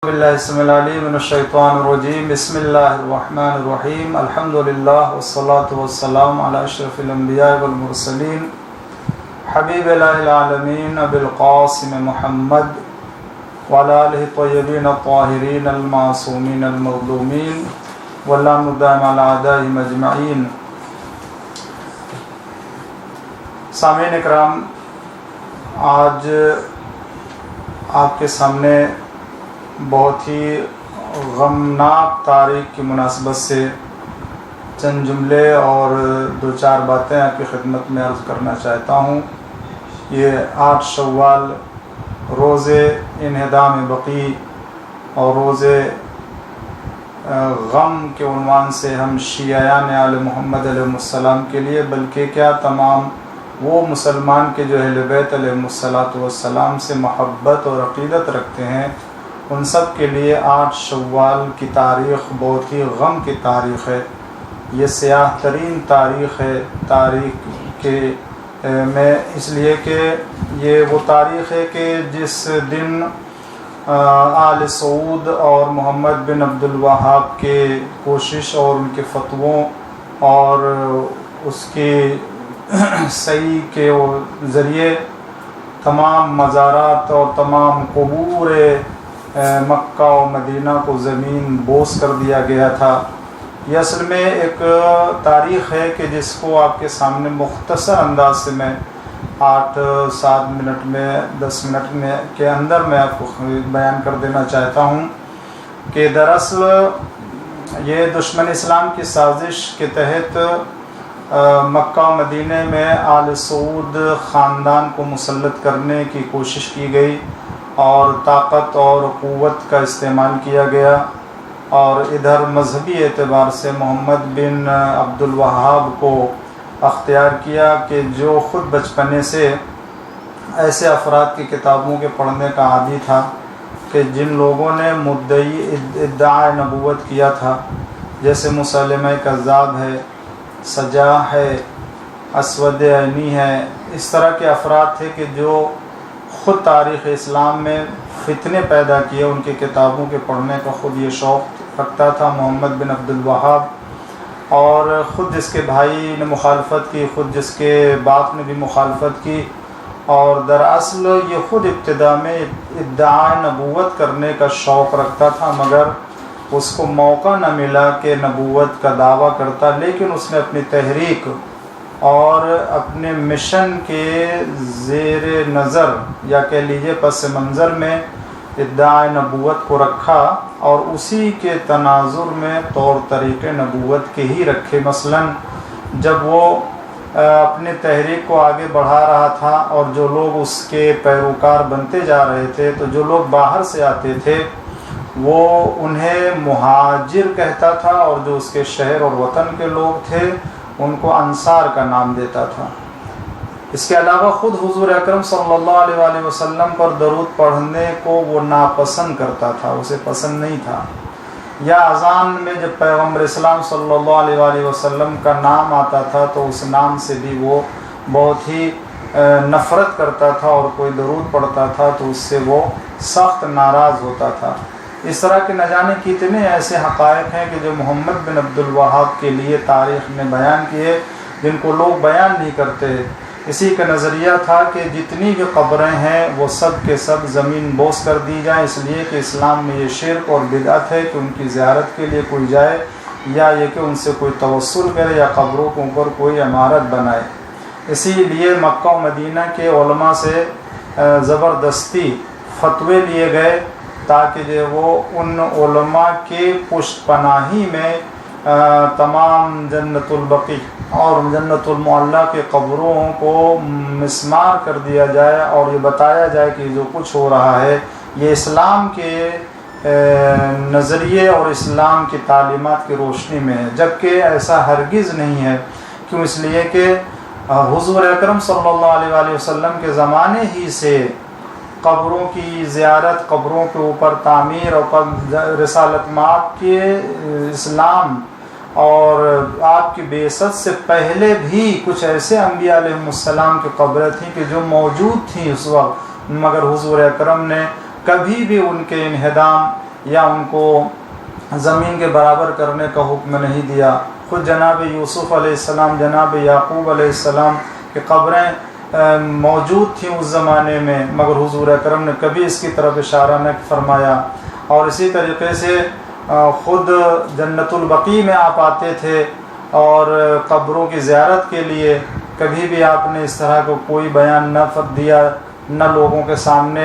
باللہ السميع العليم من الشيطان الرجيم بسم الله الرحمن الرحيم الحمد لله والصلاة والسلام على أشرف الأنبياء والمرسلين حبيب الله العالمين أبي القاسم محمد وعلى آله الطيبين الطاهرين المعصومين المظلومين واللعنة الدائمة على أعدائهم أجمعين. سامعین اکرام، آج آپ کے سامنے بہت ہی غمناک تاریخ کی مناسبت سے چند جملے اور دو چار باتیں آپ کی خدمت میں عرض کرنا چاہتا ہوں. یہ 8 شوال روز انہدام بقیع اور روز غم کے عنوان سے ہم شیعیان آل محمد علیہ السلام کے لیے، بلکہ کیا تمام وہ مسلمان کے جو اہل بیت علیہ السلام سے محبت اور عقیدت رکھتے ہیں، ان سب کے لیے 8 شوال کی تاریخ بہت ہی غم کی تاریخ ہے. یہ سیاہ ترین تاریخ ہے تاریخ کے میں، اس لیے کہ یہ وہ تاریخ ہے کہ جس دن آل سعود اور محمد بن عبد الوہاب کے کوشش اور ان کے فتووں اور اس کے صحیح کے ذریعے تمام مزارات اور تمام قبور مکہ و مدینہ کو زمین بوس کر دیا گیا تھا. یہ اصل میں ایک تاریخ ہے کہ جس کو آپ کے سامنے مختصر انداز سے میں 8-7 منٹ میں 10 منٹ میں کے اندر میں آپ کو بیان کر دینا چاہتا ہوں کہ دراصل یہ دشمن اسلام کی سازش کے تحت مکہ و مدینہ میں آل سعود خاندان کو مسلط کرنے کی کوشش کی گئی اور طاقت اور قوت کا استعمال کیا گیا، اور ادھر مذہبی اعتبار سے محمد بن عبد الوہاب کو اختیار کیا کہ جو خود بچپنے سے ایسے افراد کی کتابوں کے پڑھنے کا عادی تھا کہ جن لوگوں نے مدعی ادعاء نبوت کیا تھا، جیسے مسلمہ کذاب ہے، سجاح ہے، اسود عینی ہے. اس طرح کے افراد تھے کہ جو خود تاریخ اسلام میں فتنے پیدا کیے، ان کی کتابوں کے پڑھنے کا خود یہ شوق رکھتا تھا محمد بن عبد الوہاب، اور خود جس کے بھائی نے مخالفت کی، خود جس کے باپ نے بھی مخالفت کی، اور دراصل یہ خود ابتدا میں ادعاء نبوت کرنے کا شوق رکھتا تھا، مگر اس کو موقع نہ ملا کہ نبوت کا دعویٰ کرتا. لیکن اس نے اپنی تحریک اور اپنے مشن کے زیر نظر یا کہہ لیجیے پس منظر میں ادعاء نبوت کو رکھا، اور اسی کے تناظر میں طور طریقے نبوت کے ہی رکھے. مثلا جب وہ اپنے تحریک کو آگے بڑھا رہا تھا اور جو لوگ اس کے پیروکار بنتے جا رہے تھے، تو جو لوگ باہر سے آتے تھے وہ انہیں مہاجر کہتا تھا، اور جو اس کے شہر اور وطن کے لوگ تھے ان کو انصار کا نام دیتا تھا. اس کے علاوہ خود حضور اکرم صلی اللہ علیہ وآلہ وسلم پر درود پڑھنے کو وہ ناپسند کرتا تھا، اسے پسند نہیں تھا. یا اذان میں جب پیغمبر اسلام صلی اللہ علیہ وآلہ وسلم کا نام آتا تھا تو اس نام سے بھی وہ بہت ہی نفرت کرتا تھا، اور کوئی درود پڑھتا تھا تو اس سے وہ سخت ناراض ہوتا تھا. اس طرح کے نہ جانے کتنے ایسے حقائق ہیں کہ جو محمد بن عبد الوہاب کے لیے تاریخ نے بیان کیے، جن کو لوگ بیان نہیں کرتے. اسی کا نظریہ تھا کہ جتنی بھی قبریں ہیں وہ سب کے سب زمین بوس کر دی جائیں، اس لیے کہ اسلام میں یہ شرک اور بدعت ہے کہ ان کی زیارت کے لیے کوئی جائے، یا یہ کہ ان سے کوئی توسل کرے یا قبروں کے اوپر کوئی عمارت بنائے. اسی لیے مکہ و مدینہ کے علماء سے زبردستی فتوے لیے گئے تاکہ جو وہ ان علماء کے پشت پناہی میں تمام جنت البقیع اور جنت المعلیٰ کے قبروں کو مسمار کر دیا جائے، اور یہ بتایا جائے کہ جو کچھ ہو رہا ہے یہ اسلام کے نظریے اور اسلام کی تعلیمات کی روشنی میں ہے، جبکہ ایسا ہرگز نہیں ہے. کیوں؟ اس لیے کہ حضور اکرم صلی اللہ علیہ وآلہ وسلم کے زمانے ہی سے قبروں کی زیارت، قبروں کے اوپر تعمیر اور رسالت مآب کے اسلام اور آپ کی بعثت سے پہلے بھی کچھ ایسے انبیاء علیہ السلام کی قبریں تھیں کہ جو موجود تھیں اس وقت، مگر حضور اکرم نے کبھی بھی ان کے انہدام یا ان کو زمین کے برابر کرنے کا حکم نہیں دیا۔ خود جناب یوسف علیہ السلام، جناب یعقوب علیہ السلام کی قبریں موجود تھیں اس زمانے میں، مگر حضور اکرم نے کبھی اس کی طرف اشارہ نہ فرمایا۔ اور اسی طریقے سے خود جنت البقیع میں آپ آتے تھے اور قبروں کی زیارت کے لیے، کبھی بھی آپ نے اس طرح کو کوئی بیان نہ دیا، نہ لوگوں کے سامنے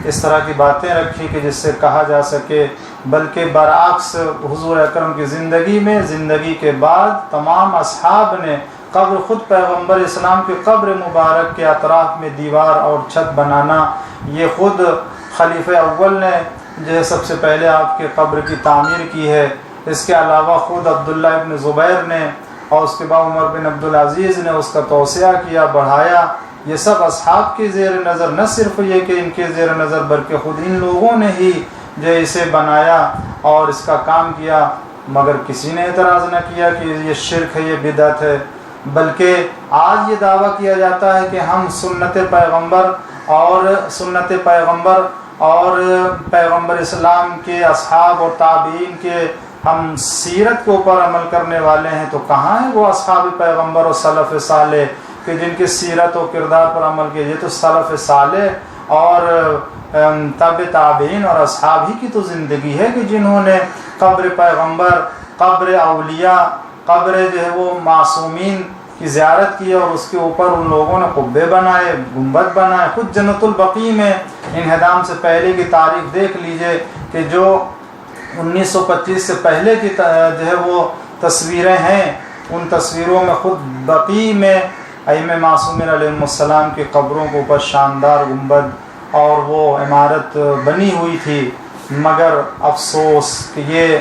اس طرح کی باتیں رکھی کہ جس سے کہا جا سکے، بلکہ برعکس حضور اکرم کی زندگی میں، زندگی کے بعد تمام اصحاب نے قبر، خود پیغمبر اسلام کی قبر مبارک کے اطراف میں دیوار اور چھت بنانا، یہ خود خلیفہ اول نے جو ہے سب سے پہلے آپ کے قبر کی تعمیر کی ہے۔ اس کے علاوہ خود عبداللہ ابن زبیر نے اور اس کے بعد عمر بن عبدالعزیز نے اس کا توسعہ کیا، بڑھایا۔ یہ سب اصحاب کی زیر نظر، نہ صرف یہ کہ ان کے زیر نظر بلکہ خود ان لوگوں نے ہی جو اسے بنایا اور اس کا کام کیا، مگر کسی نے اعتراض نہ کیا کہ یہ شرک ہے، یہ بدعت ہے۔ بلکہ آج یہ دعویٰ کیا جاتا ہے کہ ہم سنت پیغمبر اور پیغمبر اسلام کے اصحاب اور تابعین کے ہم سیرت کے اوپر عمل کرنے والے ہیں، تو کہاں ہیں وہ اصحاب پیغمبر اور سلف صالح کہ جن کی سیرت و کردار پر عمل کیا؟ یہ تو سلف صالح اور تابعین اور اصحاب ہی کی تو زندگی ہے کہ جنہوں نے قبر پیغمبر، قبر اولیاء، قبر جو ہے وہ معصومین کی زیارت کی اور اس کے اوپر ان لوگوں نے قبے بنائے، گنبد بنائے۔ خود جنت البقیع میں انہدام سے پہلے کی تاریخ دیکھ لیجئے کہ جو 1925 سے پہلے کی جو ہے وہ تصویریں ہیں، ان تصویروں میں خود بقیع میں ائمہ معصومین علیہ السلام کی قبروں کے اوپر شاندار گنبد اور وہ عمارت بنی ہوئی تھی۔ مگر افسوس کہ یہ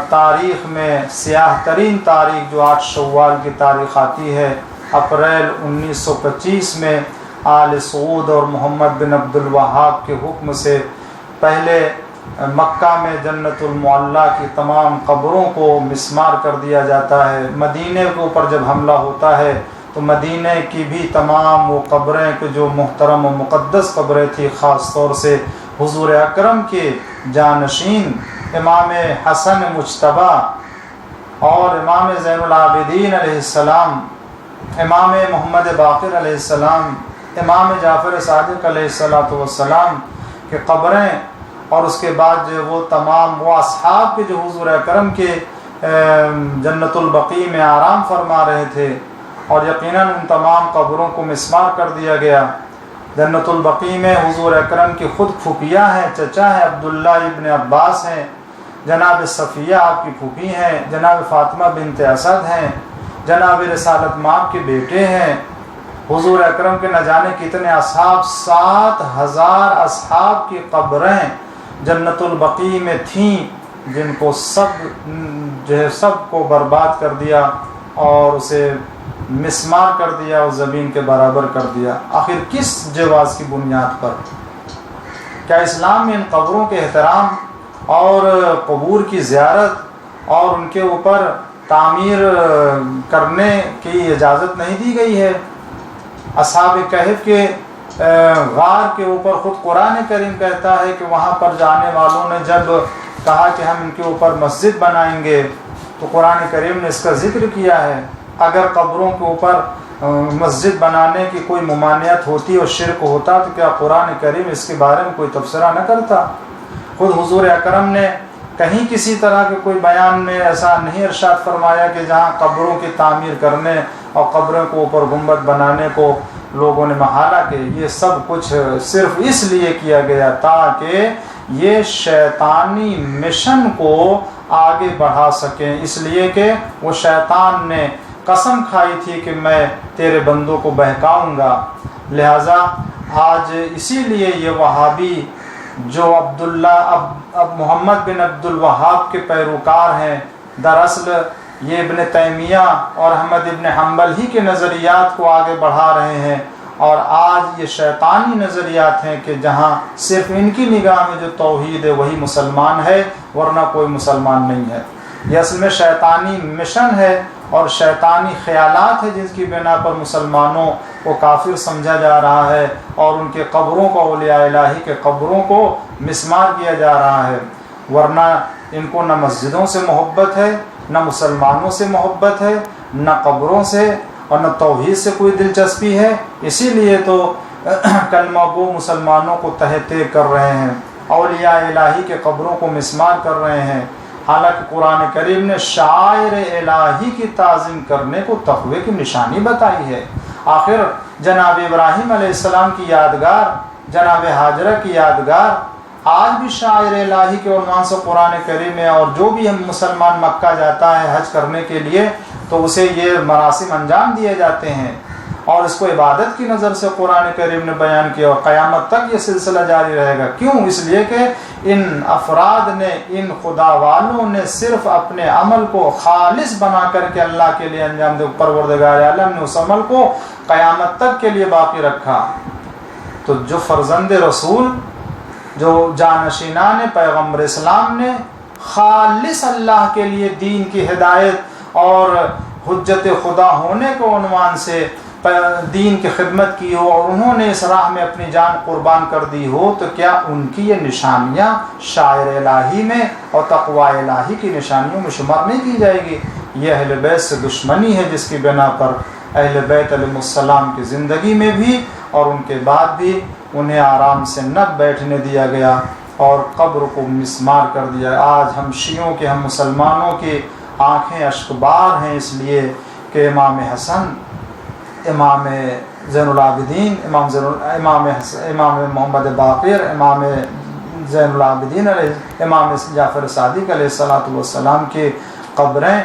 تاریخ میں سیاہ ترین تاریخ جو 8 شوال کی تاریخ آتی ہے، اپریل 1925 میں آل سعود اور محمد بن عبد الوہاب کے حکم سے پہلے مکہ میں جنت المعلیٰ کی تمام قبروں کو مسمار کر دیا جاتا ہے۔ مدینے کے اوپر جب حملہ ہوتا ہے تو مدینے کی بھی تمام وہ قبریں کہ جو محترم و مقدس قبریں تھیں، خاص طور سے حضور اکرم کے جانشین امام حسن مجتبی اور امام زین العابدین علیہ السلام، امام محمد باقر علیہ السلام، امام جعفر صادق علیہ السلام کے قبریں، اور اس کے بعد جو وہ تمام وہ اصحاب کے جو حضور اکرم کے جنت البقیع میں آرام فرما رہے تھے، اور یقیناً ان تمام قبروں کو مسمار کر دیا گیا۔ جنت البقیع میں حضور اکرم کی خود پھوپھیاں ہیں، چچا ہیں، عبداللہ ابن عباس ہیں، جناب صفیہ آپ کی پھوپھی ہیں، جناب فاطمہ بنت اسد ہیں، جناب رسالت مآب کے بیٹے ہیں۔ حضور اکرم کے نہ جانے کتنے اصحاب، 7000 اصحاب کی قبریں جنت البقیع میں تھیں، جن کو سب کو برباد کر دیا اور اسے مسمار کر دیا اور زمین کے برابر کر دیا۔ آخر کس جواز کی بنیاد پر؟ کیا اسلام میں ان قبروں کے احترام اور قبور کی زیارت اور ان کے اوپر تعمیر کرنے کی اجازت نہیں دی گئی ہے؟ اصحاب کہف کے غار کے اوپر خود قرآن کریم کہتا ہے کہ وہاں پر جانے والوں نے جب کہا کہ ہم ان کے اوپر مسجد بنائیں گے تو قرآن کریم نے اس کا ذکر کیا ہے۔ اگر قبروں کے اوپر مسجد بنانے کی کوئی ممانعت ہوتی اور شرک ہوتا تو کیا قرآن کریم اس کے بارے میں کوئی تبصرہ نہ کرتا؟ خود حضور اکرم نے کہیں کسی طرح کے کوئی بیان میں ایسا نہیں ارشاد فرمایا کہ جہاں قبروں کی تعمیر کرنے اور قبروں کو اوپر گنبد بنانے کو لوگوں نے محالہ کہ یہ سب کچھ صرف اس لیے کیا گیا تاکہ یہ شیطانی مشن کو آگے بڑھا سکیں، اس لیے کہ وہ شیطان نے قسم کھائی تھی کہ میں تیرے بندوں کو بہکاؤں گا۔ لہٰذا آج اسی لیے یہ وہابی جو اب محمد بن عبد الوہاب کے پیروکار ہیں، دراصل یہ ابن تیمیہ اور احمد ابن حنبل ہی کے نظریات کو آگے بڑھا رہے ہیں، اور آج یہ شیطانی نظریات ہیں کہ جہاں صرف ان کی نگاہ میں جو توحید ہے وہی مسلمان ہے، ورنہ کوئی مسلمان نہیں ہے۔ یہ اصل میں شیطانی مشن ہے اور شیطانی خیالات ہے جس کی بنا پر مسلمانوں کو کافر سمجھا جا رہا ہے اور ان کے قبروں کو، اولیاء الہی کے قبروں کو مسمار کیا جا رہا ہے۔ ورنہ ان کو نہ مسجدوں سے محبت ہے، نہ مسلمانوں سے محبت ہے، نہ قبروں سے اور نہ توحید سے کوئی دلچسپی ہے۔ اسی لیے تو کلمہ گو مسلمانوں کو تہتے کر رہے ہیں، اولیاء الہی کے قبروں کو مسمار کر رہے ہیں، حالانکہ قرآن کریم نے شاعر الہی کی تعظیم کرنے کو تقوی کی نشانی بتائی ہے۔ آخر جناب ابراہیم علیہ السلام کی یادگار، جناب ہاجرہ کی یادگار آج بھی شاعر الہی کے عنوان سے قرآن کریم میں، اور جو بھی ہم مسلمان مکہ جاتا ہے حج کرنے کے لیے تو اسے یہ مراسم انجام دیے جاتے ہیں، اور اس کو عبادت کی نظر سے قرآن کریم نے بیان کیا، اور قیامت تک یہ سلسلہ جاری رہے گا۔ کیوں؟ اس لیے کہ ان افراد نے، ان خدا والوں نے صرف اپنے عمل کو خالص بنا کر کے اللہ کے لیے انجام دے، پروردگار عالم نے اس عمل کو قیامت تک کے لیے باقی رکھا۔ تو جو فرزند رسول، جو جانشینان پیغمبر اسلام نے خالص اللہ کے لیے دین کی ہدایت اور حجت خدا ہونے کو عنوان سے دین کی خدمت کی ہو، اور انہوں نے اس راہ میں اپنی جان قربان کر دی ہو، تو کیا ان کی یہ نشانیاں شاعر الہی میں اور تقوی الہی کی نشانیوں میں شمار نہیں کی جائے گی؟ یہ اہل بیت سے دشمنی ہے، جس کی بنا پر اہل بیت علیہ السلام کی زندگی میں بھی اور ان کے بعد بھی انہیں آرام سے نہ بیٹھنے دیا گیا اور قبر کو مسمار کر دیا۔ آج ہم شیعوں کے، ہم مسلمانوں کی آنکھیں اشکبار ہیں، اس لیے کہ امام حسن، امام زین العابدین، امام محمد باقر، امام زین العابدین علیہ، امام جعفر صادق علیہ السلام کی قبریں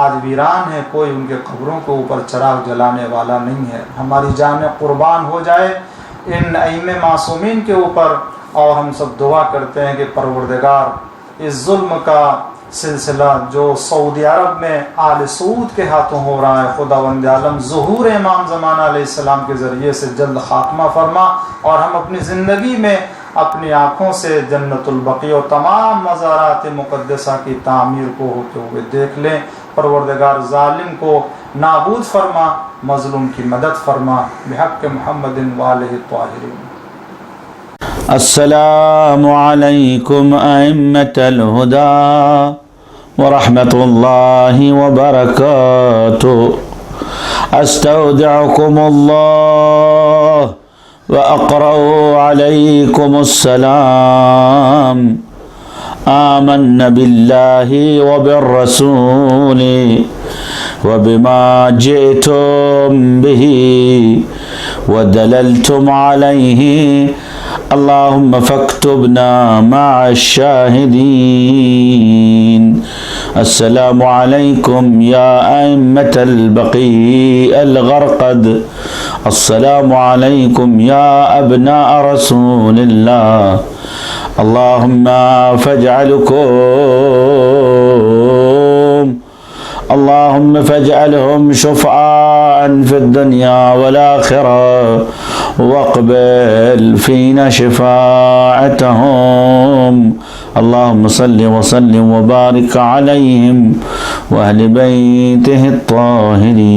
آج ویران ہیں، کوئی ان کے قبروں کے اوپر چراغ جلانے والا نہیں ہے۔ ہماری جانیں قربان ہو جائے ان ائمہ معصومین کے اوپر، اور ہم سب دعا کرتے ہیں کہ پروردگار اس ظلم کا سلسلہ جو سعودی عرب میں آل سعود کے ہاتھوں ہو رہا ہے، خداوند عالم ظہور امام زمانہ علیہ السلام کے ذریعے سے جلد خاتمہ فرما، اور ہم اپنی زندگی میں اپنی آنکھوں سے جنت البقیع اور تمام مزارات مقدسہ کی تعمیر کو ہوتے ہوئے دیکھ لیں۔ پروردگار ظالم کو نابود فرما، مظلوم کی مدد فرما، بحق محمد والہ الطاہرین۔ السلام علیکم ائمۃ الہدی ورحمۃ اللہ وبرکاتہ۔ استودعکم اللہ واقرأ علیکم السلام۔ آمنا باللہ وبالرسول وبما جئتم به ودللتم علیہ، اللهم فاكتبنا مع الشاهدين۔ السلام عليكم يا أئمة البقيع الغرقد، السلام عليكم يا أبناء رسول الله، اللهم فاجعلهم شفعاء في الدنيا والآخرة، واقبل فينا شفاعتهم، اللهم صل وسلم وبارك عليهم وأهل بيته الطاهرين۔